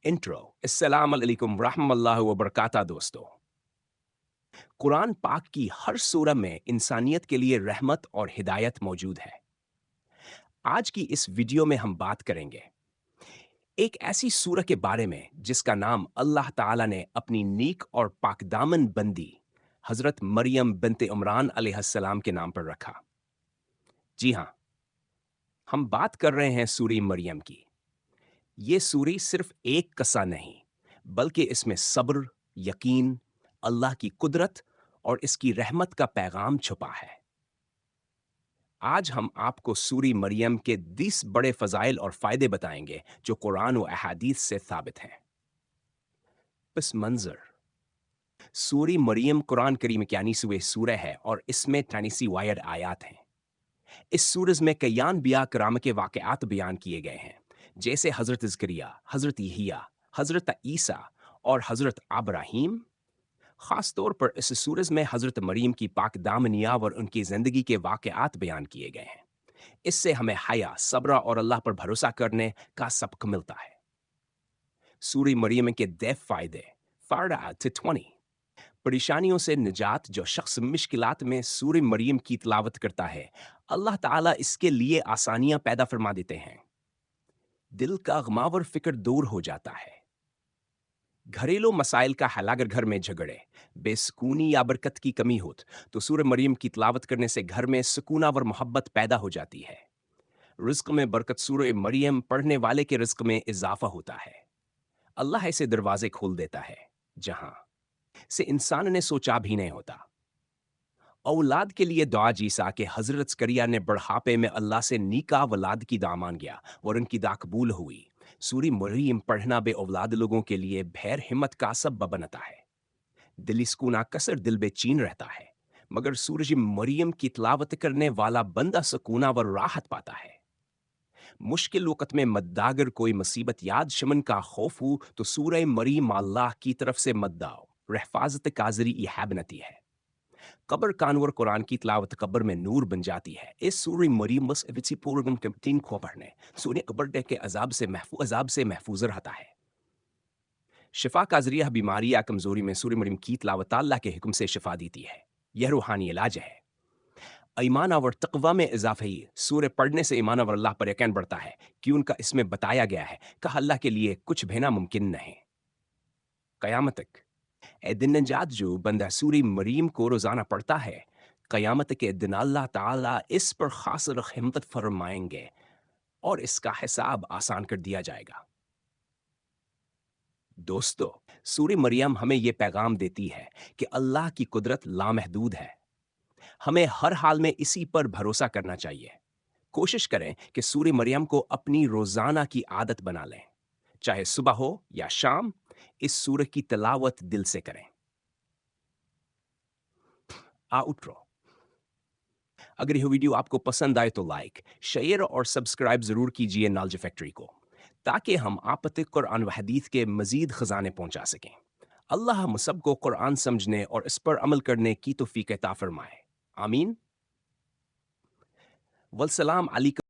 Intro. अस्सलाम अलैकुम रहमतुल्लाहि व बरकाता दोस्तों। कुरान पाक की हर सूरह में इंसानियत के लिए रहमत और हिदायत मौजूद है। आज की इस वीडियो में हम बात करेंगे एक ऐसी सूरह के बारे में जिसका नाम अल्लाह ताला ने अपनी नीक और पाकदामन बंदी हजरत मरियम बिनते इमरान अलैहिस्सलाम के नाम पर रखा। जी हाँ, हम बात कर रहे हैं सूरी मरियम की। ये सूरी सिर्फ एक कसा नहीं, बल्कि इसमें सब्र, यकीन, अल्लाह की कुदरत और इसकी रहमत का पैगाम छुपा है। आज हम आपको सूरी मरियम के 20 बड़े फ़ज़ाइल और फ़ायदे बताएंगे जो कुरान व अहादीस से साबित हैं। पस मंज़र, सूरी मरियम कुरान करीम की यानी सूरह है और इसमें 23 वायड आयात हैं। इस सूरज में कयान बिया कराम के वाक़यात बयान किए गए हैं, जैसे हज़रत ज़करिया, हज़रत यहिया, हज़रत ईसा और हज़रत इब्राहीम। ख़ास तौर पर इस सूरज में हज़रत मरीम की पाक दामनिया और उनकी ज़िंदगी के वाक़यात बयान किए गए हैं। इससे हमें हया, सब्र और अल्लाह पर भरोसा करने का सबक मिलता है। सूरी मरियम के 10 फ़ायदे, फ़ारडा to 20। परेशानियों से निजात। जो शख्स मुश्किलात में सूरी मरियम की तिलावत करता है, अल्लाह ताला इसके लिए आसानियां पैदा फरमा देते हैं। दिल का गमावर फिक्र दूर हो जाता है। घरेलू मसाइल का हल। अगर घर में झगड़े, बेसकूनी या बरकत की कमी हो तो सूरह मरियम की तिलावत करने से घर में सुकून और मोहब्बत पैदा हो जाती है। रिज्क में बरकत। सूरह मरियम पढ़ने वाले के रिज्क में इजाफा होता है। अल्लाह ऐसे दरवाजे खोल देता है जहां से इंसान ने सोचा भी नहीं होता। औलाद के लिए दुआ। जीसा के हजरत ज़करिया ने बढ़ापे में अल्लाह से नीका वलाद की दुआ मांगिया और उनकी दुआ कबूल हुई। सूरी मरियम पढ़ना बे औलाद लोगों के लिए भैर हिम्मत का सबब बनता है। दिली सुकून कसर दिल बेचैन रहता है, मगर सूरज मरियम की तिलावत करने वाला बंदा सुकूना व राहत पाता है। मुश्किल वक़्त में मद्दागर कोई मुसीबत याद शमन का खौफ हो तो सूरह मरियम अल्लाह की तरफ से मद्दाओ रहफाजत काजरी इहाबनती है। कब्र कानवर कुरान की तिलावत कब्र में नूर बन जाती है। इस सूरह मरियम बस इविसी पूर्वगम के 3 को पढ़ने सूर्य कब्र के अजाब से महफूज रहता है। शिफा का ज़रिया बीमारी या कमज़ोरी में सूरह मरियम की तिलावत अल्लाह के हुक्म से शिफा देती है। यह रूहानी इलाज है। ईमान और तक़वा में इज़ाफ़े। सूरह पढ़ने से ईमान और अल्लाह पर यकीन बढ़ता है कि उनका इसमें बताया गया है कहा अल्लाह के लिए कुछ भी नामुमकिन नहीं। क़यामत तक। ए दिन निजात जो बंदा सूरह मरियम को रोज़ाना पढ़ता है, क़यामत के दिन अल्लाह ताला इस पर ख़ास रहमत फरमाएंगे और इसका हिसाब आसान कर दिया जाएगा। दोस्तों, सूरह मरियम हमें यह पैगाम देती है कि अल्लाह की कुदरत लामहदूद है। हमें हर हाल में इसी पर भरोसा करना चाहिए। कोशिश करें कि सूरह मरियम को अपनी रोजाना की आदत बना लें। चाहे सुबह हो या शाम, इस सूरह की तिलावत दिल से करें। आउट्रो। अगर यह वीडियो आपको पसंद आए तो लाइक, शेयर और सब्सक्राइब जरूर कीजिए नॉलेज फैक्ट्री को, ताकि हम आप तक कुरान व हदीस के मजीद खजाने पहुंचा सकें। अल्लाह हम सबको कुरान समझने और इस पर अमल करने की तौफीक अता फरमाए। आमीन। वल्सलाम अलैकुम।